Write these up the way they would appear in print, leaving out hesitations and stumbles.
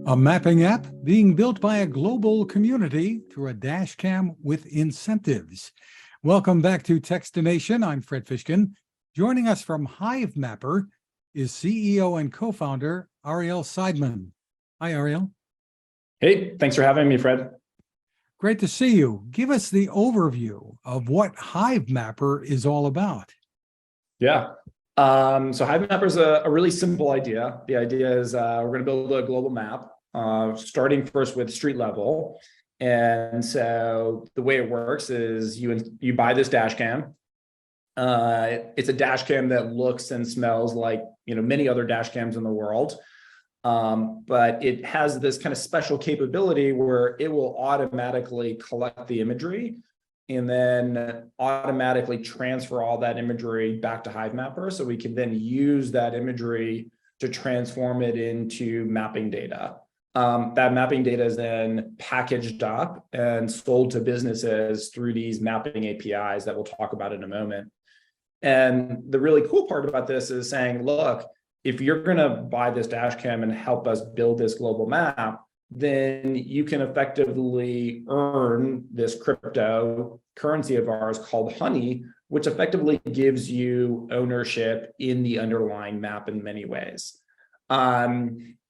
A mapping app being built by a global community through a dashcam with incentives. Welcome back to Techstination. I'm Fred Fishkin. Joining us from Hivemapper is CEO and co-founder Ariel Seidman. Hi, Ariel. Hey, thanks for having me, Fred. Great to see you. Give us the overview of what Hivemapper is all about. Yeah. So Hivemapper is a really simple idea. The idea is we're going to build a global map, starting first with street level. And so the way it works is you buy this dash cam. It's a dash cam that looks and smells like many other dash cams in the world. But it has this kind of special capability where it will automatically collect the imagery and then automatically transfer all that imagery back to Hivemapper. So we can then use that imagery to transform it into mapping data. That mapping data is then packaged up and sold to businesses through these mapping APIs that we'll talk about in a moment. And the really cool part about this is saying, look, if you're going to buy this dash cam and help us build this global map, then you can effectively earn this cryptocurrency of ours called Honey, which effectively gives you ownership in the underlying map in many ways.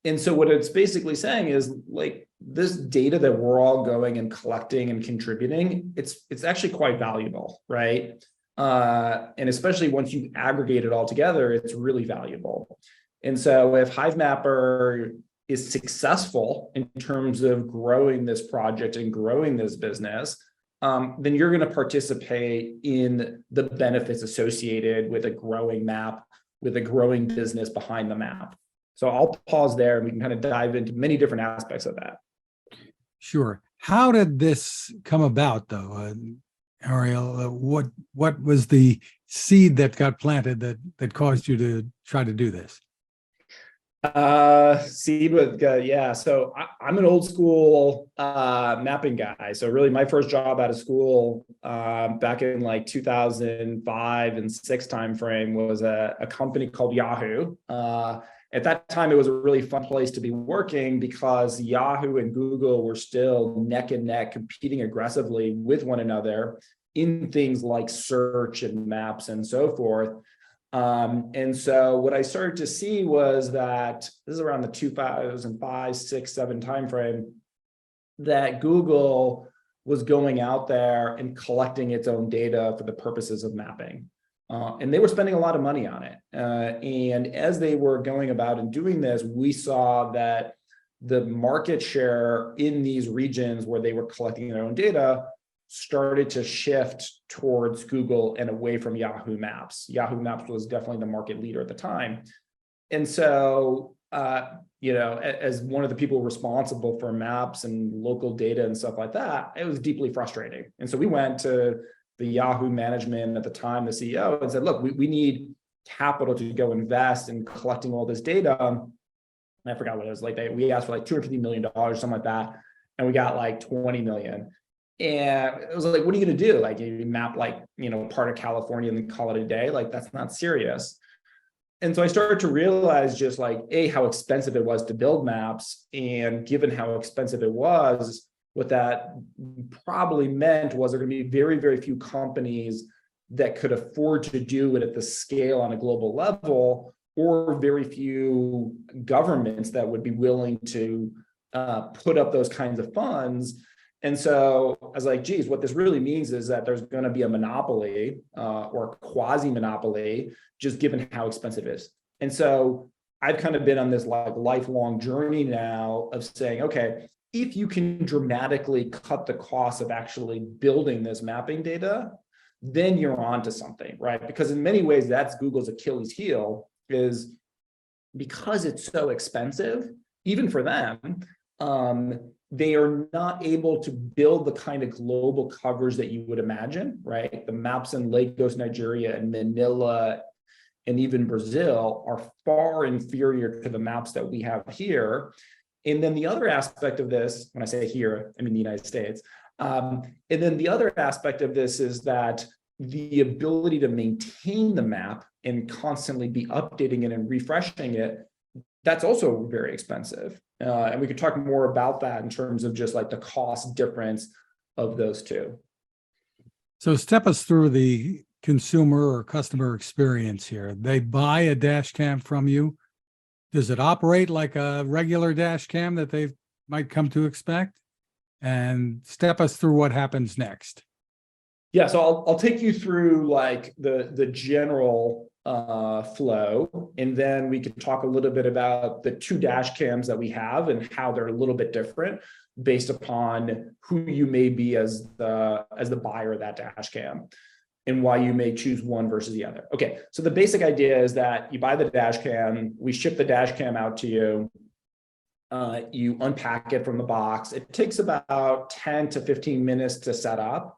And so what it's basically saying is, like, this data that we're all going and collecting and contributing, it's actually quite valuable, right? And especially once you aggregate it all together, it's really valuable. And so if Hivemapper is successful in terms of growing this project and growing this business, then you're going to participate in the benefits associated with a growing map, with a growing business behind the map. So I'll pause there and we can kind of dive into many different aspects of that. Sure. How did this come about, though? Ariel, what was the seed that got planted that caused you to try to do this? So I'm an old school mapping guy. So really my first job out of school back in like 2005 and 6 timeframe was a company called Yahoo. At that time, it was a really fun place to be working because Yahoo and Google were still neck and neck competing aggressively with one another in things like search and maps and so forth. And so what I started to see was that this is around the 2005, 6, 7 timeframe, that Google was going out there and collecting its own data for the purposes of mapping. And they were spending a lot of money on it. And as they were going about and doing this, we saw that the market share in these regions where they were collecting their own data started to shift towards Google and away from Yahoo Maps. Yahoo Maps was definitely the market leader at the time. And so, as one of the people responsible for maps and local data and stuff like that, it was deeply frustrating. And so we went to the Yahoo management at the time, the CEO, and said, look, we need capital to go invest in collecting all this data. And I forgot what it was like. We asked for like $250 million, something like that. And we got like 20 million. And it was like, what are you going to do? Like, you map like, part of California and then call it a day? Like, that's not serious. And so I started to realize just like, how expensive it was to build maps. And given how expensive it was, what that probably meant was there going to be very, very few companies that could afford to do it at the scale on a global level, or very few governments that would be willing to put up those kinds of funds. And so I was like, geez, what this really means is that there's going to be a monopoly or a quasi-monopoly, just given how expensive it is. And so I've kind of been on this like lifelong journey now of saying, okay, if you can dramatically cut the cost of actually building this mapping data, then you're onto something, right? Because in many ways, that's Google's Achilles heel, is because it's so expensive, even for them, they are not able to build the kind of global coverage that you would imagine, right? The maps in Lagos, Nigeria, and Manila, and even Brazil are far inferior to the maps that we have here. And then the other aspect of this, when I say here, I mean the United States. And then the other aspect of this is that the ability to maintain the map and constantly be updating it and refreshing it that's also very expensive. And we could talk more about that in terms of just like the cost difference of those two. So step us through the consumer or customer experience here. They buy a dash cam from you. Does it operate like a regular dash cam that they might come to expect? And step us through what happens next. Yeah, so I'll take you through like the general flow, and then we could talk a little bit about the two dash cams that we have and how they're a little bit different based upon who you may be as the buyer of that dash cam and why you may choose one versus the other. Okay, so the basic idea is that you buy the dash cam, we ship the dash cam out to you. You unpack it from the box. It takes about 10 to 15 minutes to set up.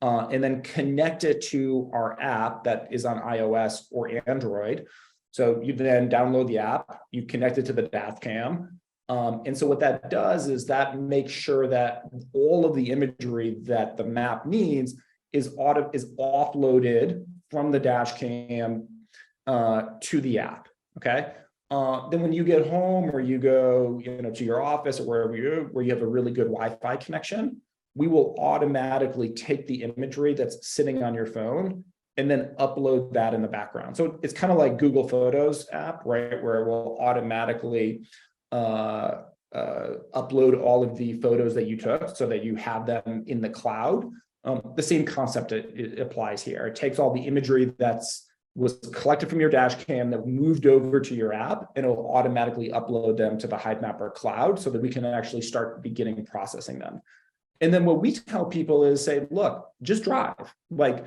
And then connect it to our app that is on iOS or Android. So you then download the app, you connect it to the dash cam. And so what that does is that makes sure that all of the imagery that the map needs is offloaded from the dash cam to the app. Okay. Then when you get home or you go, to your office or wherever where you have a really good Wi-Fi connection, we will automatically take the imagery that's sitting on your phone and then upload that in the background. So it's kind of like Google Photos app, right? Where it will automatically upload all of the photos that you took so that you have them in the cloud. The same concept it applies here. It takes all the imagery was collected from your dash cam that moved over to your app, and it'll automatically upload them to the Hivemapper cloud so that we can actually start beginning processing them. And then what we tell people is say, look, just drive. Like,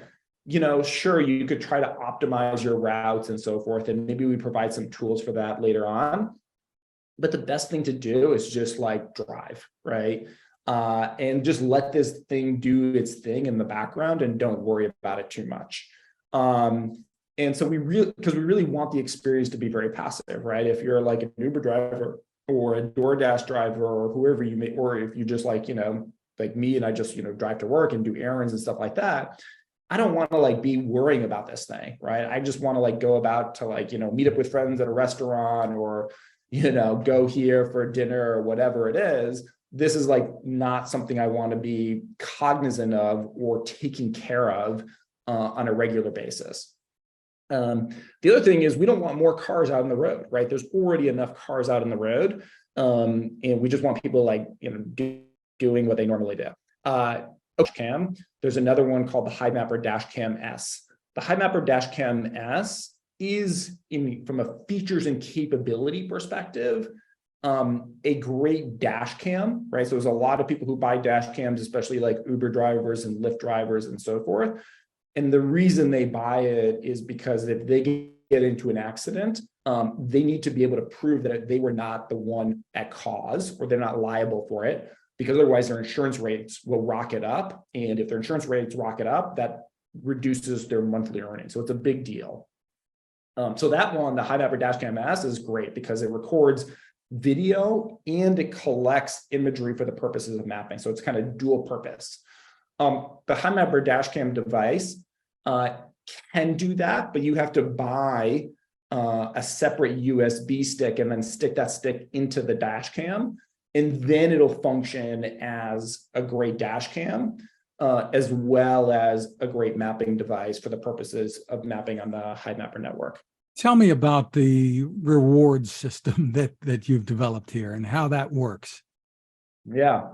sure, you could try to optimize your routes and so forth. And maybe we provide some tools for that later on. But the best thing to do is just like drive, right? And just let this thing do its thing in the background and don't worry about it too much. And so because we really want the experience to be very passive, right? If you're like an Uber driver or a DoorDash driver or whoever you may, or if you just like me and I just, drive to work and do errands and stuff like that, I don't want to like be worrying about this thing, right? I just want to like go about to like, meet up with friends at a restaurant or, go here for dinner or whatever it is. This is like not something I want to be cognizant of or taking care of on a regular basis. The other thing is we don't want more cars out on the road, right? There's already enough cars out on the road. And we just want people like, doing what they normally do. Cam, there's another one called the Hivemapper Dashcam S. The Hivemapper Dashcam S is, from a features and capability perspective, a great dash cam, right? So there's a lot of people who buy dash cams, especially like Uber drivers and Lyft drivers and so forth. And the reason they buy it is because if they get into an accident, they need to be able to prove that they were not the one at cause or they're not liable for it, because otherwise their insurance rates will rocket up. And if their insurance rates rocket up, that reduces their monthly earnings. So it's a big deal. So that one, the Hivemapper Dashcam S, is great because it records video and it collects imagery for the purposes of mapping. So it's kind of dual purpose. The Hivemapper Dashcam device can do that, but you have to buy a separate USB stick and then stick that stick into the dash cam. And then it'll function as a great dash cam, as well as a great mapping device for the purposes of mapping on the Hivemapper network. Tell me about the reward system that you've developed here and how that works. Yeah.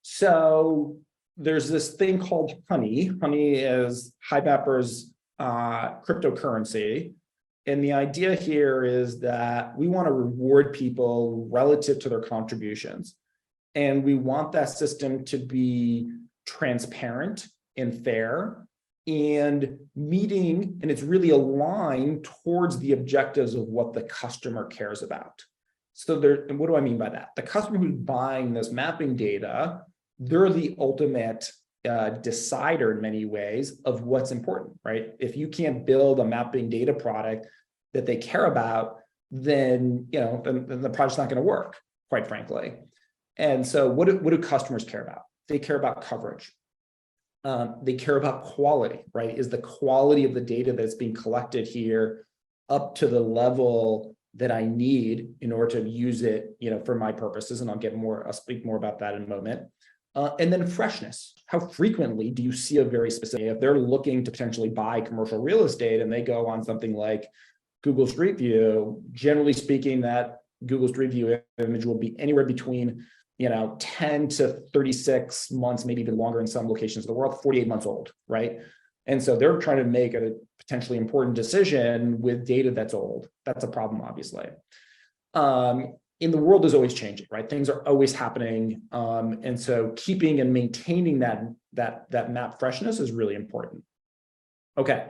So there's this thing called Honey. Honey is Hivemapper's cryptocurrency. And the idea here is that we want to reward people relative to their contributions. And we want that system to be transparent and fair and meeting, and it's really aligned towards the objectives of what the customer cares about. So and what do I mean by that? The customer who's buying this mapping data, they're the ultimate decider in many ways of what's important, right? If you can't build a mapping data product that they care about, then then the project's not going to work, quite frankly. And so what do customers care about? They care about coverage. They care about quality, right? Is the quality of the data that's being collected here up to the level that I need in order to use it, for my purposes. And I'll speak more about that in a moment. And then freshness. How frequently do you see a very specific, if they're looking to potentially buy commercial real estate and they go on something like Google Street View, generally speaking, that Google Street View image will be anywhere between 10 to 36 months, maybe even longer in some locations of the world, 48 months old, right? And so they're trying to make a potentially important decision with data that's old. That's a problem, obviously. In the world is always changing, right? Things are always happening. And so keeping and maintaining that map freshness is really important. Okay,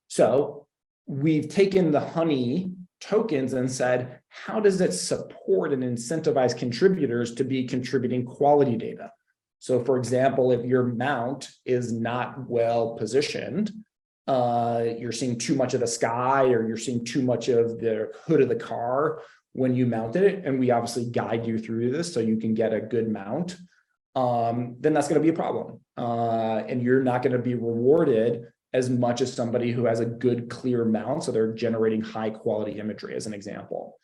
so we've taken the Honey tokens and said, how does it support and incentivize contributors to be contributing quality data? So for example, if your mount is not well positioned, you're seeing too much of the sky or you're seeing too much of the hood of the car when you mounted it, and we obviously guide you through this so you can get a good mount, then that's going to be a problem. And you're not going to be rewarded as much as somebody who has a good, clear mount, so they're generating high quality imagery, as an example.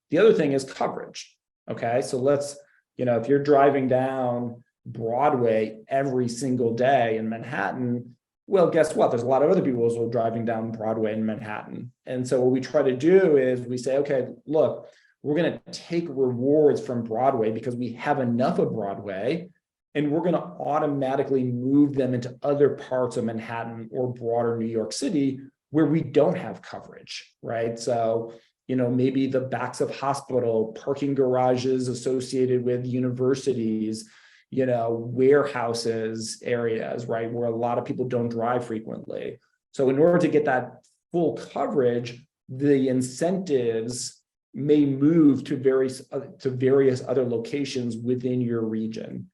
The other thing is coverage. Okay, so let's, if you're driving down Broadway every single day in Manhattan, well, guess what? There's a lot of other people who are driving down Broadway in Manhattan. And so what we try to do is we say, okay, look, we're going to take rewards from Broadway because we have enough of Broadway, and we're going to automatically move them into other parts of Manhattan or broader New York City where we don't have coverage, right? So, maybe the backs of hospital, parking garages associated with universities, warehouses areas, right, where a lot of people don't drive frequently. So in order to get that full coverage, the incentives may move to various other locations within your region.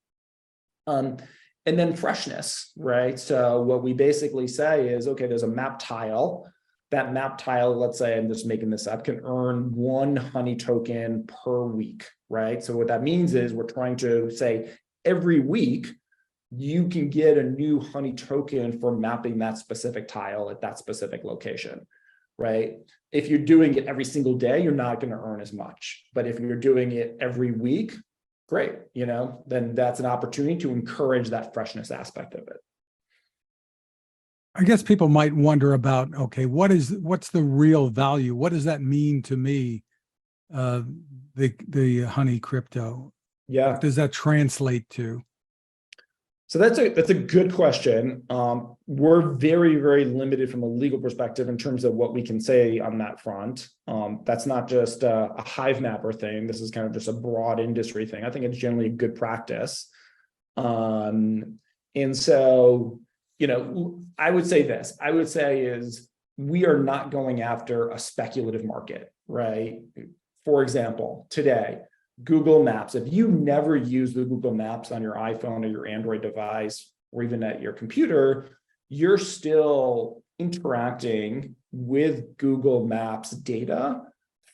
And then freshness, right? So what we basically say is, okay, there's a map tile. That map tile, let's say, I'm just making this up, can earn 1 Honey token per week, right? So what that means is we're trying to say every week you can get a new Honey token for mapping that specific tile at that specific location, right? If you're doing it every single day, you're not going to earn as much. But if you're doing it every week, great, then that's an opportunity to encourage that freshness aspect of it. I guess people might wonder about, okay, what's the real value? What does that mean to me? The Honey crypto. Yeah. What does that translate to? So that's a good question. We're very, very limited from a legal perspective in terms of what we can say on that front. That's not just a Hivemapper thing. This is kind of just a broad industry thing. I think it's generally a good practice. And so, I would say this. I would say is we are not going after a speculative market, right? For example, today, Google Maps, if you never use the Google Maps on your iPhone or your Android device, or even at your computer, you're still interacting with Google Maps data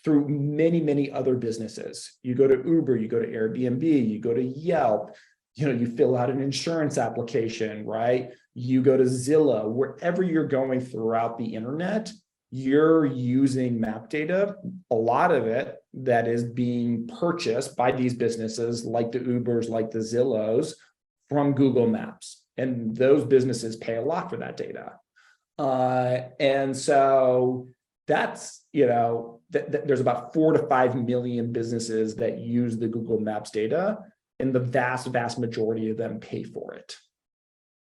through many, many other businesses. You go to Uber, you go to Airbnb, you go to Yelp, you fill out an insurance application, right? You go to Zillow, wherever you're going throughout the internet, you're using map data, a lot of it that is being purchased by these businesses like the Ubers, like the Zillows, from Google Maps. And those businesses pay a lot for that data. And so that's, there's about 4 to 5 million businesses that use the Google Maps data, and the vast, vast majority of them pay for it.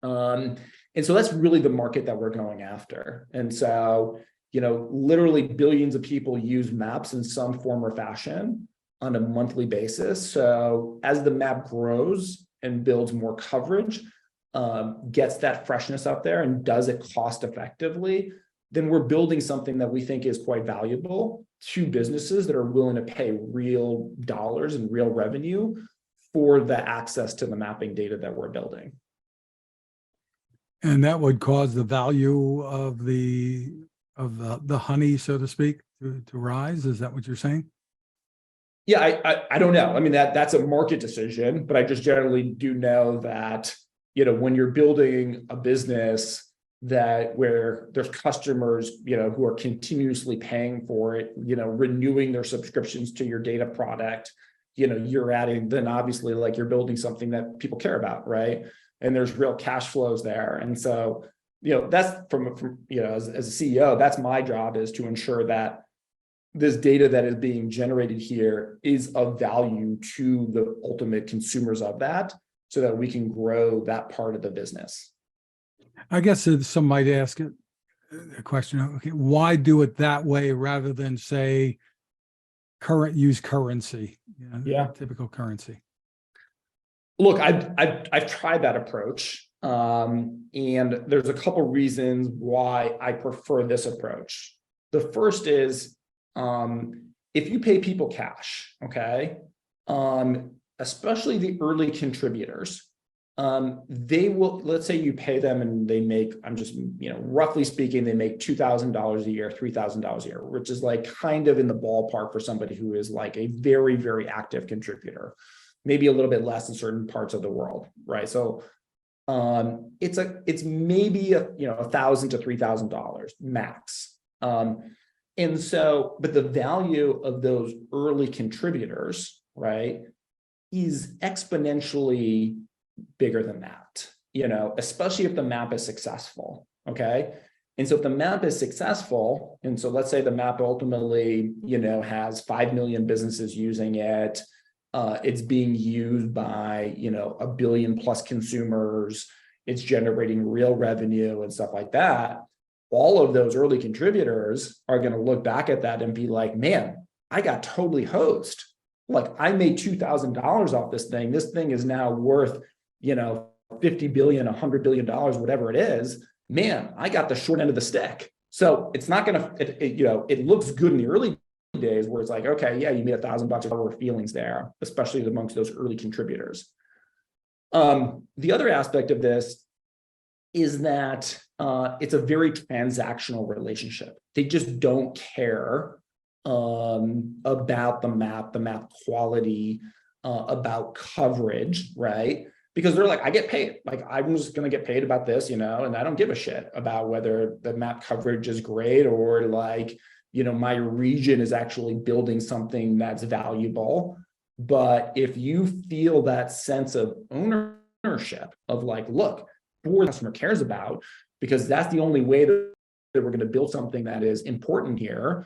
And so that's really the market that we're going after. And so, literally billions of people use maps in some form or fashion on a monthly basis. So as the map grows and builds more coverage, gets that freshness up there and does it cost effectively, then we're building something that we think is quite valuable to businesses that are willing to pay real dollars and real revenue for the access to the mapping data that we're building. And that would cause the value of the honey, so to speak, to rise. Is that what you're saying? Yeah, I don't know. I mean, that's a market decision, but I just generally do know that, when you're building a business, that where there's customers, who are continuously paying for it, renewing their subscriptions to your data product, you're adding, then obviously like you're building something that people care about, right? And there's real cash flows there. And so, that's from as a CEO, that's my job, is to ensure that this data that is being generated here is of value to the ultimate consumers of that, so that we can grow that part of the business. I guess some might ask a question, okay, why do it that way rather than say use currency, Yeah. typical currency? Look, I've tried that approach, and there's a couple reasons why I prefer this approach. The first is, if you pay people cash, okay, especially the early contributors, they will, let's say you pay them and they make, I'm just, roughly speaking, they make $2,000 a year, $3,000 a year, which is like kind of in the ballpark for somebody who is like a very, very active contributor, maybe a little bit less in certain parts of the world, right? So it's maybe $1,000 to $3,000 max. And so, but the value of those early contributors, right, is exponentially bigger than that, especially if the map is successful. Okay. And so if the map is successful, and so let's say the map ultimately, has 5 million businesses using it, it's being used by, 1 billion plus consumers, it's generating real revenue and stuff like that. All of those early contributors are going to look back at that and be like, man, I got totally hosed. Like, I made $2,000 off this thing. This thing is now worth, 50 billion, $100 billion, whatever it is. Man, I got the short end of the stick. So it's not going to, it looks good in the early days where it's like, okay, yeah, you made $1,000 of feelings there, especially amongst those early contributors. The other aspect of this is that it's a very transactional relationship. They just don't care about the map quality, about coverage, right? Because they're like, I get paid. Like, I'm just going to get paid about this, and I don't give a shit about whether the map coverage is great or like, my region is actually building something that's valuable. But if you feel that sense of ownership of like, look, what the customer cares about, because that's the only way that we're going to build something that is important here,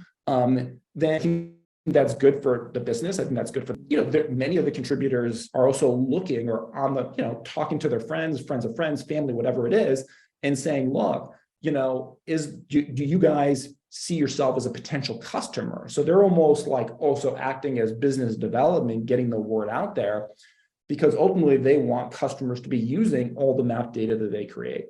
then that's good for the business. I think that's good for, many of the contributors are also looking or on the, talking to their friends of friends, family, whatever it is, and saying, look, do you guys see yourself as a potential customer? So they're almost like also acting as business development, getting the word out there, because ultimately they want customers to be using all the map data that they create.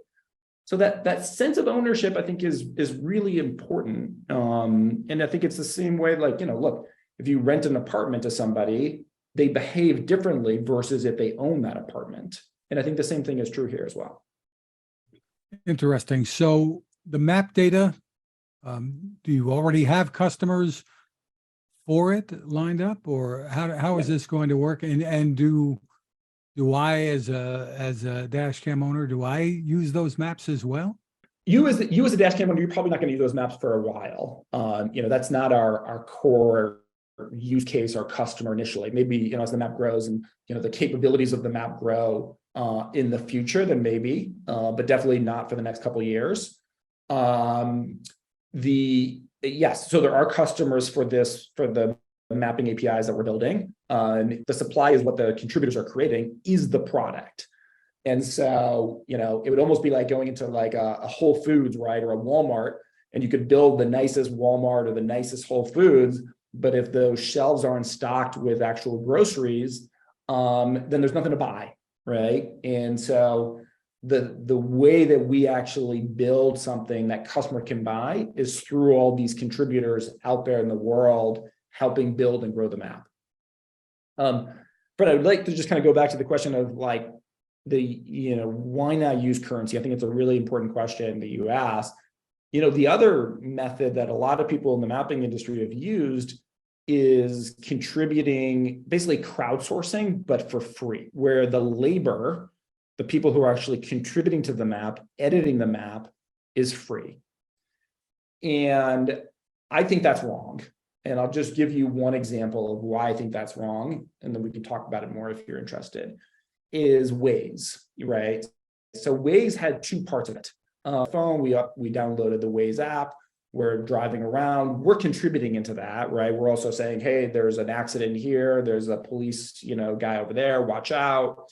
So that sense of ownership, I think, is really important. And I think it's the same way, like, look, if you rent an apartment to somebody, they behave differently versus if they own that apartment. And I think the same thing is true here as well. Interesting. So the map data, do you already have customers for it lined up, or how is this going to work? And do I, as a dashcam owner, do I use those maps as well? You as a dashcam owner, you're probably not going to use those maps for a while. That's not our core use case, our customer initially. Maybe, as the map grows and, the capabilities of the map grow in the future, then maybe, but definitely not for the next couple of years. Yes, so there are customers for the mapping APIs that we're building. The supply is what the contributors are creating, is the product. And so, it would almost be like going into like a Whole Foods, right, or a Walmart, and you could build the nicest Walmart or the nicest Whole Foods, but if those shelves aren't stocked with actual groceries, then there's nothing to buy, right? And so the way that we actually build something that customer can buy is through all these contributors out there in the world helping build and grow the map. But I would like to just kind of go back to the question of like why not use currency? I think it's a really important question that you asked. The other method that a lot of people in the mapping industry have used is contributing, basically crowdsourcing, but for free, where the labor, the people who are actually contributing to the map, editing the map, is free. And I think that's wrong. And I'll just give you one example of why I think that's wrong, and then we can talk about it more if you're interested, is Waze, right? So Waze had two parts of it. Phone, we downloaded the Waze app, we're driving around, we're contributing into that, right? We're also saying, hey, there's an accident here, there's a police, guy over there, watch out.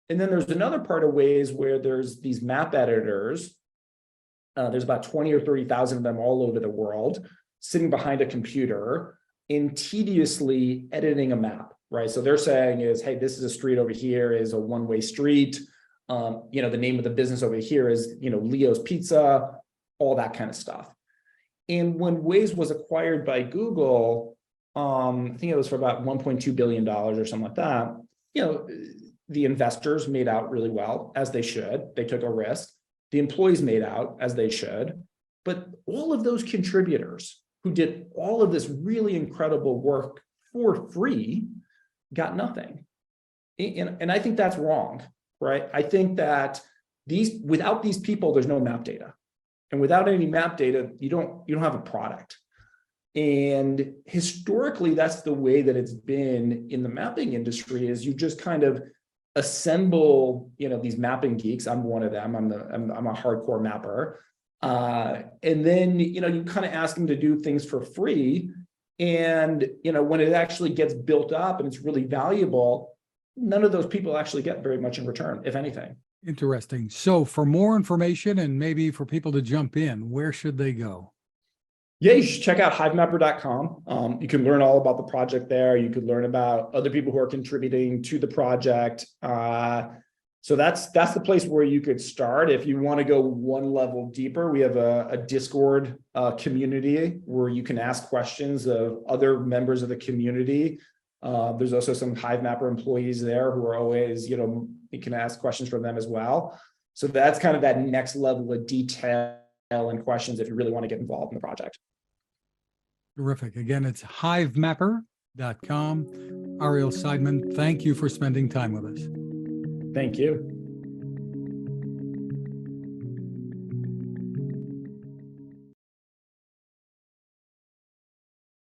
And then there's another part of Waze where there's these map editors. There's about 20 or 30,000 of them all over the world, sitting behind a computer and tediously editing a map, right? So they're saying is, hey, this is a street over here is a one-way street. The name of the business over here is, Leo's Pizza, all that kind of stuff. And when Waze was acquired by Google, I think it was for about $1.2 billion or something like that, the investors made out really well, as they should. They took a risk. The employees made out, as they should. But all of those contributors who did all of this really incredible work for free got nothing. And I think that's wrong, right? I think that without these people, there's no map data. And without any map data, you don't have a product. And historically, that's the way that it's been in the mapping industry, is you just kind of assemble, these mapping geeks. I'm one of them. I'm a hardcore mapper. And then, you kind of ask them to do things for free. And, when it actually gets built up and it's really valuable, none of those people actually get very much in return, if anything. Interesting. So for more information and maybe for people to jump in, where should they go? Yeah, you should check out hivemapper.com. You can learn all about the project there. You could learn about other people who are contributing to the project. So that's the place where you could start. If you want to go one level deeper, we have a Discord community where you can ask questions of other members of the community. There's also some Hivemapper employees there who are always, you can ask questions from them as well. So that's kind of that next level of detail and questions if you really want to get involved in the project. Terrific. Again, it's hivemapper.com. Ariel Seidman, thank you for spending time with us. Thank you.